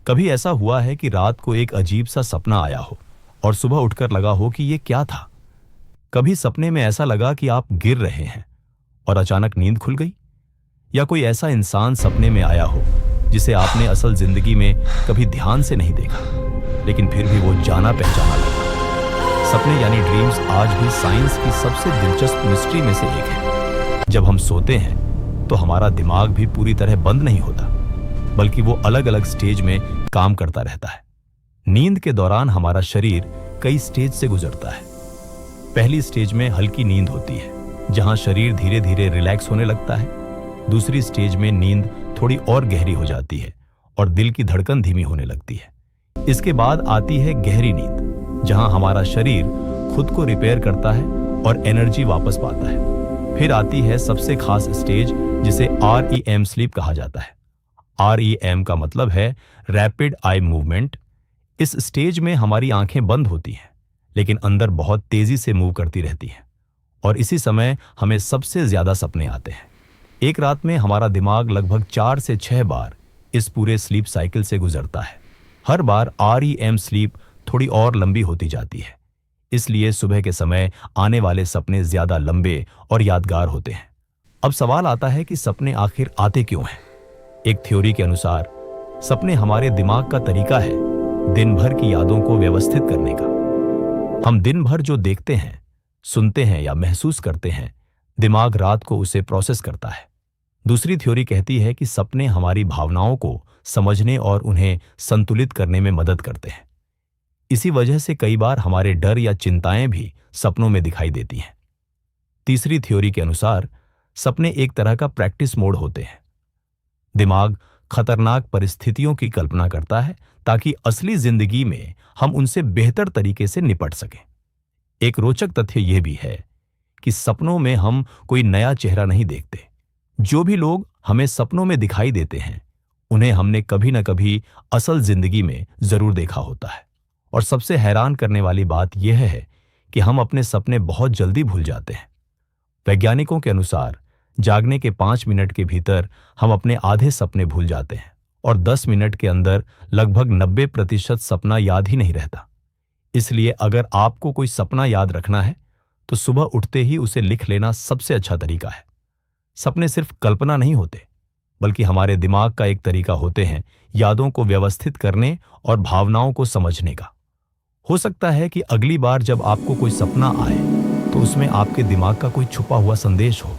कभी ऐसा हुआ है कि रात को एक अजीब सा सपना आया हो और सुबह उठकर लगा हो कि ये क्या था? कभी सपने में ऐसा लगा कि आप गिर रहे हैं और अचानक नींद खुल गई? या कोई ऐसा इंसान सपने में आया हो जिसे आपने असल जिंदगी में कभी ध्यान से नहीं देखा, लेकिन फिर भी वो जाना पहचाना लगा? सपने यानी ड्रीम्स आज भी साइंस की सबसे दिलचस्प मिस्ट्री में से एक है। जब हम सोते हैं तो हमारा दिमाग भी पूरी तरह बंद नहीं होता, बल्कि वो अलग अलग स्टेज में काम करता रहता है। नींद के दौरान हमारा शरीर कई स्टेज से गुजरता है। पहली स्टेज में हल्की नींद होती है, जहां शरीर धीरे धीरे रिलैक्स होने लगता है। दूसरी स्टेज में नींद थोड़ी और गहरी हो जाती है और दिल की धड़कन धीमी होने लगती है। इसके बाद आती है गहरी नींद, जहां हमारा शरीर खुद को रिपेयर करता है और एनर्जी वापस पाता है। फिर आती है सबसे खास स्टेज, जिसे REM स्लीप कहा जाता है। REM का मतलब है रैपिड आई मूवमेंट। इस स्टेज में हमारी आंखें बंद होती हैं, लेकिन अंदर बहुत तेजी से मूव करती रहती हैं, और इसी समय हमें सबसे ज्यादा सपने आते हैं। एक रात में हमारा दिमाग लगभग 4 से 6 बार इस पूरे स्लीप साइकिल से गुजरता है। हर बार REM स्लीप थोड़ी और लंबी होती जाती है, इसलिए सुबह के समय आने वाले सपने ज्यादा लंबे और यादगार होते हैं। अब सवाल आता है कि सपने आखिर आते क्यों हैं? एक थ्योरी के अनुसार सपने हमारे दिमाग का तरीका है दिन भर की यादों को व्यवस्थित करने का। हम दिन भर जो देखते हैं, सुनते हैं या महसूस करते हैं, दिमाग रात को उसे प्रोसेस करता है। दूसरी थ्योरी कहती है कि सपने हमारी भावनाओं को समझने और उन्हें संतुलित करने में मदद करते हैं। इसी वजह से कई बार हमारे डर या चिंताएं भी सपनों में दिखाई देती हैं। तीसरी थ्योरी के अनुसार सपने एक तरह का प्रैक्टिस मोड होते हैं। दिमाग खतरनाक परिस्थितियों की कल्पना करता है ताकि असली जिंदगी में हम उनसे बेहतर तरीके से निपट सकें। एक रोचक तथ्य यह भी है कि सपनों में हम कोई नया चेहरा नहीं देखते। जो भी लोग हमें सपनों में दिखाई देते हैं, उन्हें हमने कभी न कभी असल जिंदगी में जरूर देखा होता है। और सबसे हैरान करने वाली बात यह है कि हम अपने सपने बहुत जल्दी भूल जाते हैं। वैज्ञानिकों के अनुसार जागने के 5 मिनट के भीतर हम अपने आधे सपने भूल जाते हैं और 10 मिनट के अंदर लगभग 90% सपना याद ही नहीं रहता। इसलिए अगर आपको कोई सपना याद रखना है तो सुबह उठते ही उसे लिख लेना सबसे अच्छा तरीका है। सपने सिर्फ कल्पना नहीं होते, बल्कि हमारे दिमाग का एक तरीका होते हैं यादों को व्यवस्थित करने और भावनाओं को समझने का। हो सकता है कि अगली बार जब आपको कोई सपना आए तो उसमें आपके दिमाग का कोई छुपा हुआ संदेश हो।